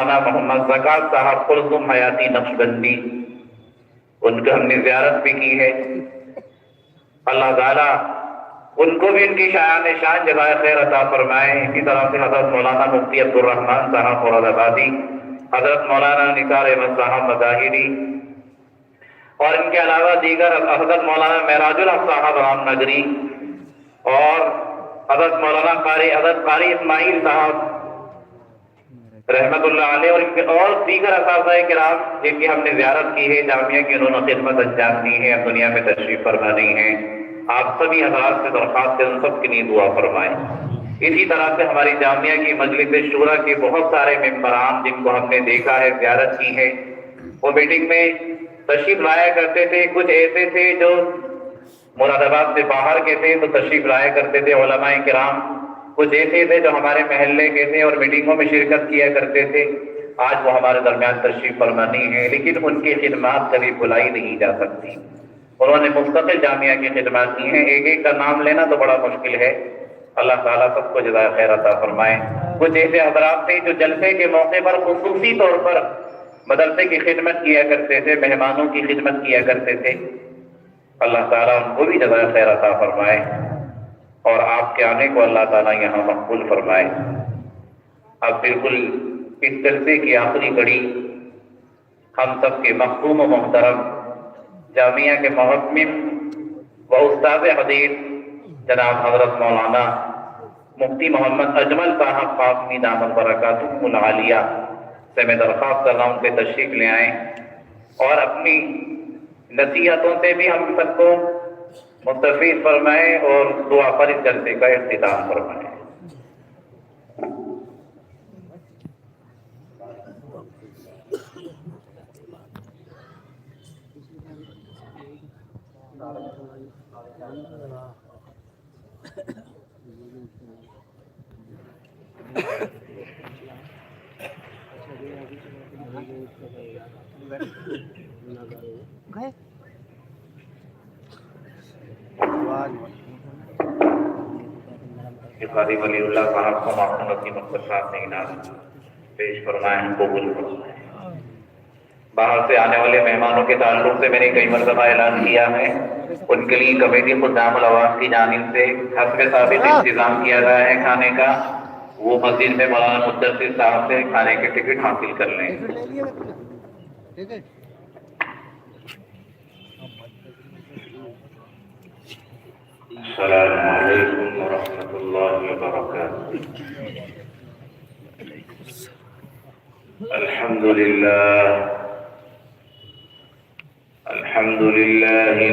محمد زکات صاحب قلزم حیاتی نقشبندی، ان کو ہم نے زیارت بھی کی ہے۔ اللہ تعالیٰ ان کو بھی ان کی شان جزائے خیر عطا فرمائے۔ اسی طرح سے حضرت مولانا مفتی عبد الرحمن صاحب مراد آبادی، حضرت مولانا نثار احمد صاحب مظاہری، اور ان کے علاوہ دیگر حضرت مولانا معراج الحق صاحب رام نگری، اور حضرت مولانا حضرت قاری اسماعیل صاحب رحمت اللہ علیہ، اور دیگر اساتذہ کرام جن کی ہم نے زیارت کی ہے، جامعہ کی انہوں نے خدمت انجام دی ہے، دنیا میں تشریف فرما دی ہیں۔ آپ سبھی حضرات سے درخواست ہے ان سب کے لیے دعا فرمائیں۔ اسی طرح سے ہماری جامعہ کی مجلس شورا کے بہت سارے ممبران جن کو ہم نے دیکھا ہے، زیارت کی ہے، وہ میٹنگ میں تشریف لایا کرتے تھے۔ کچھ ایسے تھے جو مراد آباد سے باہر کے تھے تو تشریف لایا کرتے تھے علماء کرام، کچھ ایسے تھے جو ہمارے محلے کے تھے اور میٹنگوں میں شرکت کیا کرتے تھے۔ آج وہ ہمارے درمیان تشریف فرما نہیں ہے، لیکن ان کی خدمات کبھی بھلائی نہیں جا سکتی۔ انہوں نے مستقل جامعہ کی خدمات کی ہیں، ایک ایک کا نام لینا تو بڑا مشکل ہے۔ اللہ تعالیٰ سب کو جزائے خیر عطا فرمائے۔ کچھ ایسے حضرات تھے جو جلسے کے موقع پر خصوصی طور پر مدرسے کی خدمت کیا کرتے تھے، مہمانوں کی خدمت کیا کرتے تھے۔ اللہ تعالیٰ ان کو بھی جزائے خیر عطا فرمائے، اور آپ کے آنے کو اللہ تعالیٰ یہاں مقبول فرمائے۔ اب بالکل اس جلسے کی آخری گھڑی ہم سب کے مخدوم و محترم جامعہ کے محتمم و استاد حدیث جناب حضرت مولانا مفتی محمد اجمل صاحب قاسمی دامت برکاتہ العالیہ سے میں درخواست کر رہا ہوں کہ تشریف لے آئیں اور اپنی نصیحتوں سے بھی ہم سب کو مستفید فرمائیں اور دعا پر اس جلسے کا اختتام فرمائیں۔ قاضی ولی اللہ صاحب کو معصوم کی مختصرات میں انعام پیش فرمائیں، قبول فرمائیں۔ باہر سے آنے والے مہمانوں کے تعلق سے میں نے کئی مرتبہ اعلان کیا ہے، ان کے لیے کمیٹی خدام العواز کی جانب سے حسب ثابت انتظام کیا گیا ہے کھانے کا، وہ مسجد میں مولانا مدثر صاحب سے کھانے کے ٹکٹ حاصل کر لیں۔ السلام علیکم ورحمۃ اللہ وبرکاتہ۔ الحمد لله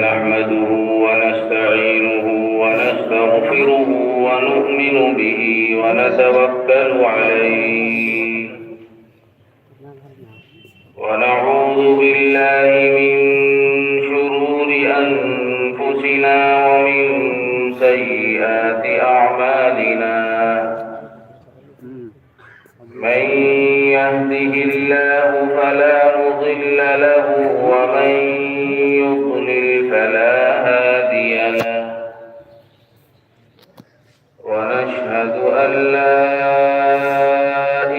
نحمده ونستعينه ونستغفره ونؤمن به ونتوكل عليه ونعوذ بالله من شرور أنفسنا ومن سيئات أعمالنا، من يهده الله فلا مضل له ومن يضلل فلا هادي له، ونشهد أن لا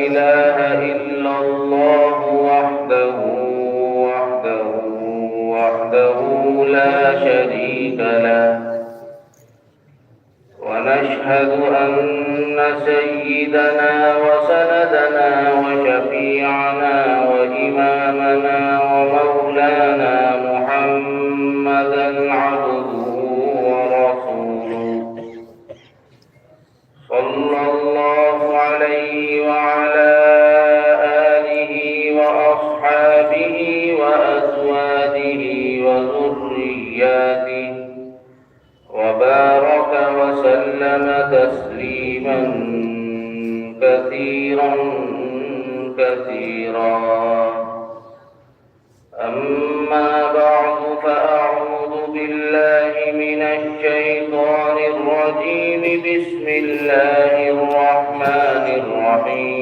إله إلا الله وحده لا شريك له، ونشهد أن سيدنا وسندنا وشفيعنا وإمامنا ومولانا محمدا عبده ورسوله، صلى الله عليه وعلى آله وأصحابه وأزواجه وذرياته، وبارك وسلم تسليما كثيرا أما بعد، فأعوذ بالله من الشيطان الرجيم، بسم الله الرحمن الرحيم۔